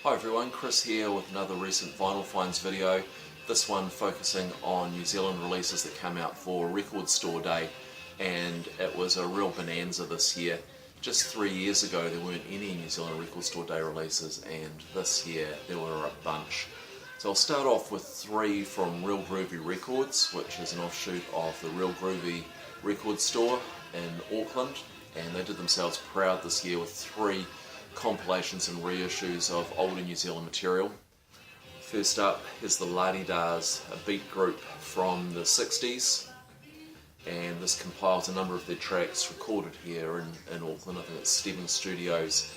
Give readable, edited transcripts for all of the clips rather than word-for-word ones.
Hi everyone, Chris here with another recent vinyl finds video. This one focusing on New Zealand releases that came out for Record Store Day, and it was a real bonanza this year. Just 3 years ago there weren't any New Zealand Record Store Day releases, and this year there were a bunch. So I'll start off with 3 from Real Groovy Records, which is an offshoot of the Real Groovy Record Store in Auckland, and they did themselves proud this year with 3 compilations and reissues of older New Zealand material. First up, here's the La-Di-Dahs, a beat group from the 60s, and this compiles a number of their tracks recorded here in Auckland. I think it's Stevens Studios,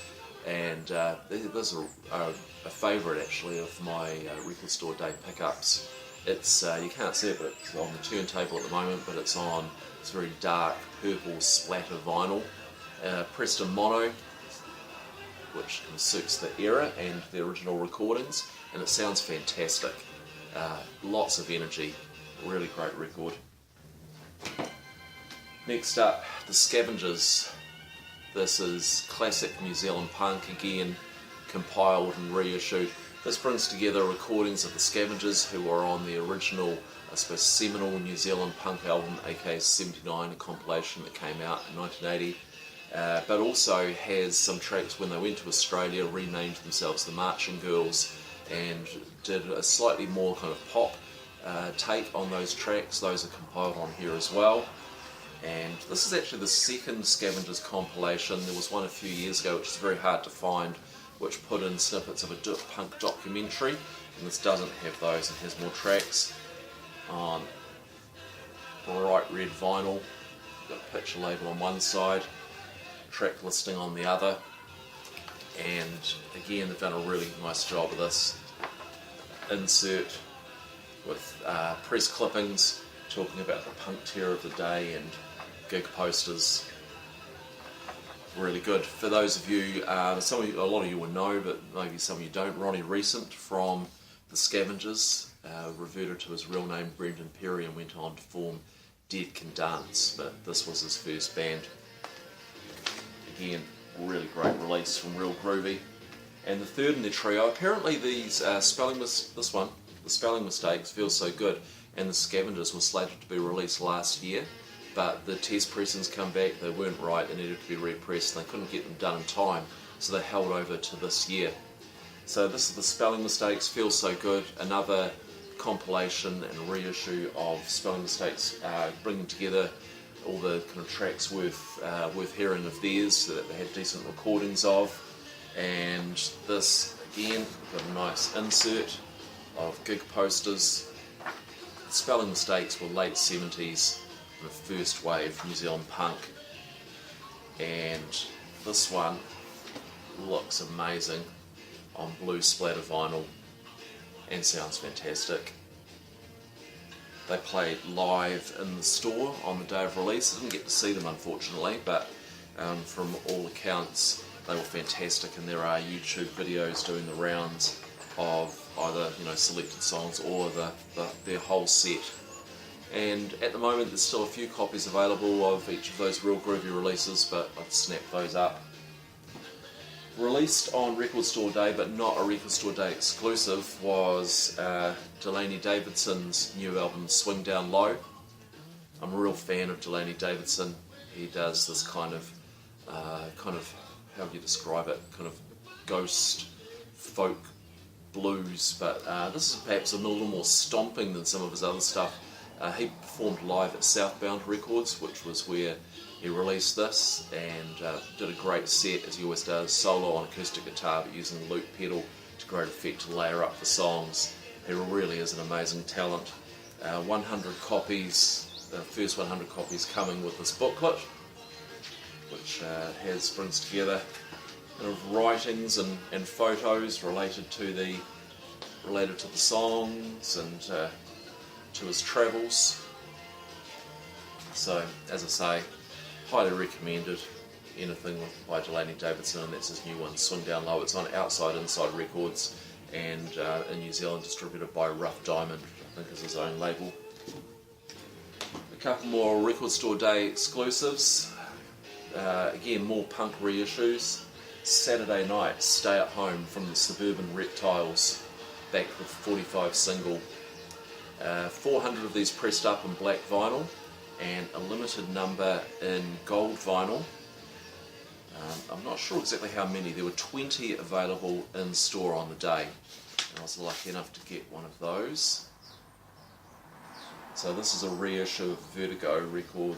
and there's a favourite actually of my Record Store Day pickups. It's you can't see it, but it's on the turntable at the moment, but it's on this very dark purple splatter vinyl, pressed in mono, which kind of suits the era and the original recordings, and it sounds fantastic. Lots of energy, really great record. Next up, the Scavengers. This is classic New Zealand punk, again compiled and reissued. This brings together recordings of the Scavengers, who were on the original, I suppose, seminal New Zealand punk album, aka 79, a compilation that came out in 1980. But also has some tracks when they went to Australia, renamed themselves the Marching Girls, and did a slightly more kind of pop take on those tracks. Those are compiled on here as well. And this is actually the second Scavengers compilation. There was one a few years ago which is very hard to find, which put in snippets of a punk documentary, and this doesn't have those. It has more tracks on bright red vinyl. Got a picture label on one side, track listing on the other, and again they've done a really nice job of this insert with press clippings talking about the punk terror of the day and gig posters. Really good. For those of you, a lot of you will know, but maybe some of you don't, Ronnie Recent from the Scavengers reverted to his real name Brendan Perry and went on to form Dead Can Dance, but this was his first band. Again, really great release from Real Groovy. And the third in the trio, apparently these the spelling mistakes feel so good, and the Scavengers were slated to be released last year, but the test pressings come back, they weren't right, they needed to be repressed, and they couldn't get them done in time, so they held over to this year. So this is the spelling mistakes, feel so good, another compilation and reissue of spelling mistakes, bringing together all the kind of tracks worth hearing of theirs, so that they had decent recordings of. And this again, got a nice insert of gig posters. The spelling mistakes were late 70s, the first wave New Zealand punk, and this one looks amazing on blue splatter vinyl and sounds fantastic. They played live in the store on the day of release. I didn't get to see them unfortunately, but from all accounts they were fantastic, and there are YouTube videos doing the rounds of either selected songs or their whole set. And at the moment there's still a few copies available of each of those Real Groovy releases, but I've snapped those up. Released on Record Store Day, but not a Record Store Day exclusive, was Delaney Davidson's new album Swing Down Low. I'm a real fan of Delaney Davidson. He does this kind of how do you describe it, kind of ghost folk blues, but this is perhaps a little more stomping than some of his other stuff. He performed live at Southbound Records, which was where he released this, and did a great set, as he always does, solo on acoustic guitar but using the loop pedal to great effect to layer up the songs. He really is an amazing talent. 100 copies, the first 100 copies coming with this booklet, which brings together kind of writings and photos related to the songs and to his travels. So, as I say, highly recommended. Anything by Delaney Davidson, and that's his new one, Swing Down Low. It's on Outside Inside Records, and in New Zealand distributed by Rough Diamond, which I think is his own label. A couple more Record Store Day exclusives. Again, more punk reissues. Saturday Night, Stay at Home from the Suburban Reptiles, back with 45 single. 400 of these pressed up in black vinyl and a limited number in gold vinyl. I'm not sure exactly how many. There were 20 available in store on the day, and I was lucky enough to get one of those. So this is a reissue of Vertigo record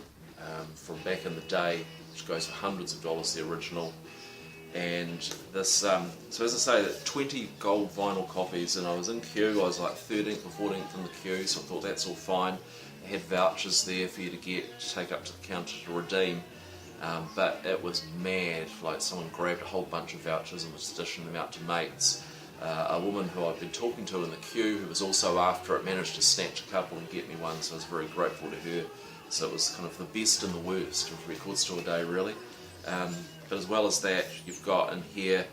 from back in the day, which goes for hundreds of dollars, the original. And this, so as I say, that 20 gold vinyl copies, and I was in queue. I was like 13th or 14th in the queue, so I thought that's all fine. They had vouchers there for you to take up to the counter to redeem. But it was mad. Like, someone grabbed a whole bunch of vouchers and was dishing them out to mates. A woman who I'd been talking to in the queue, who was also after it, managed to snatch a couple and get me one, so I was very grateful to her. So it was kind of the best and the worst of Record Store Day, really. But as well as that, you've got in here,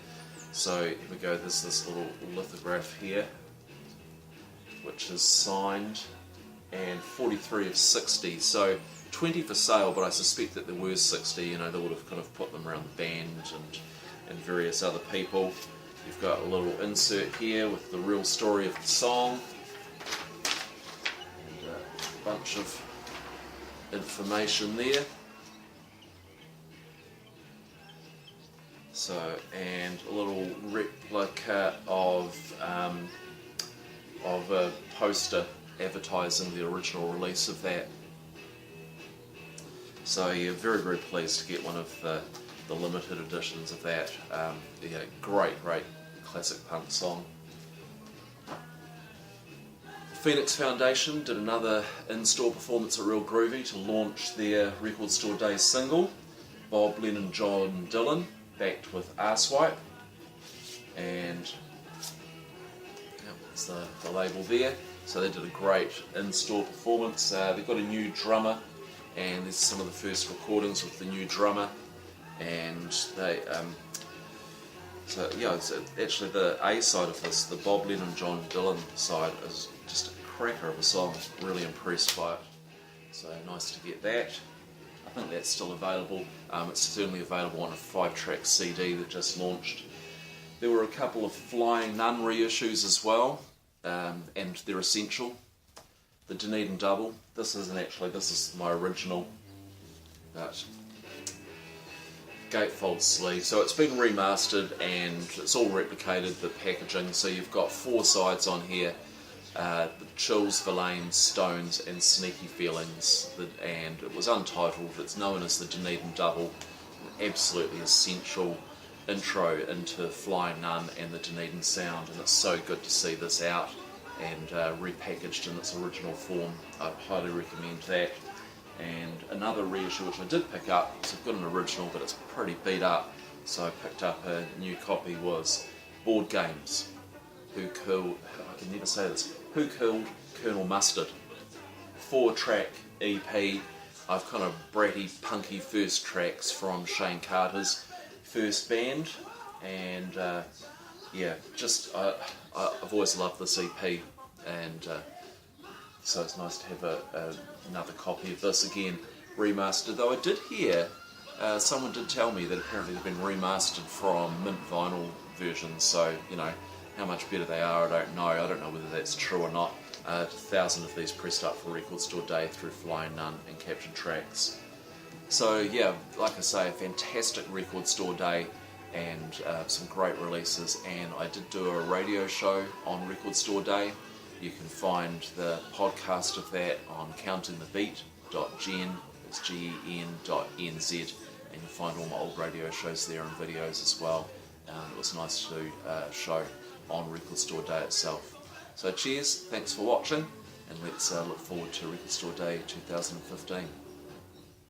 so here we go, there's this little lithograph here, which is signed, and 43 of 60, so 20 for sale, but I suspect that there were 60, you know, they would have kind of put them around the band and various other people. You've got a little insert here with the real story of the song, and a bunch of information there. So, and a little replica of a poster advertising the original release of that. So yeah, very, very pleased to get one of the limited editions of that. Yeah, great classic punk song. Phoenix Foundation did another in-store performance at Real Groovy to launch their Record Store Day single, Bob Lennon, John Dylan, backed with Arsewipe, and that's the label there. So they did a great in-store performance. They've got a new drummer, and there's some of the first recordings with the new drummer, and they so yeah, it's actually the A side of this, the Bob Lennon, John Dylan side, is just a cracker of a song. Really impressed by it. So nice to get that. I think that's still available. It's certainly available on a 5-track CD that just launched. There were a couple of Flying Nun reissues as well, and they're essential. The Dunedin Double. This is my original, but gatefold sleeve. So it's been remastered and it's all replicated, the packaging. So you've got 4 sides on here. The Chills, Verlaine, Stones and Sneaky Feelings, and it was untitled. It's known as the Dunedin Double, an absolutely essential intro into Flying Nun and the Dunedin sound, and it's so good to see this out and repackaged in its original form. I'd highly recommend that. And another reissue which I did pick up, so I've got an original but it's pretty beat up, so I picked up a new copy, was Board Games, Who Killed, I can never say this, Who Killed Colonel Mustard. 4-track EP. I've kind of bratty, punky first tracks from Shane Carter's first band, and yeah, just I've always loved this EP, and so it's nice to have another copy of this again, remastered. Though I did hear, someone did tell me that apparently they've been remastered from mint vinyl versions, so, you know, how much better they are, I don't know. I don't know whether that's true or not. 1,000 of these pressed up for Record Store Day through Flying Nun and Captured Tracks. So yeah, like I say, a fantastic Record Store Day and some great releases, and I did do a radio show on Record Store Day. You can find the podcast of that on countingthebeat.gen, it's gen.nz, and you'll find all my old radio shows there and videos as well. It was nice to do a show on Record Store Day itself. So cheers, thanks for watching, and let's look forward to Record Store Day 2015.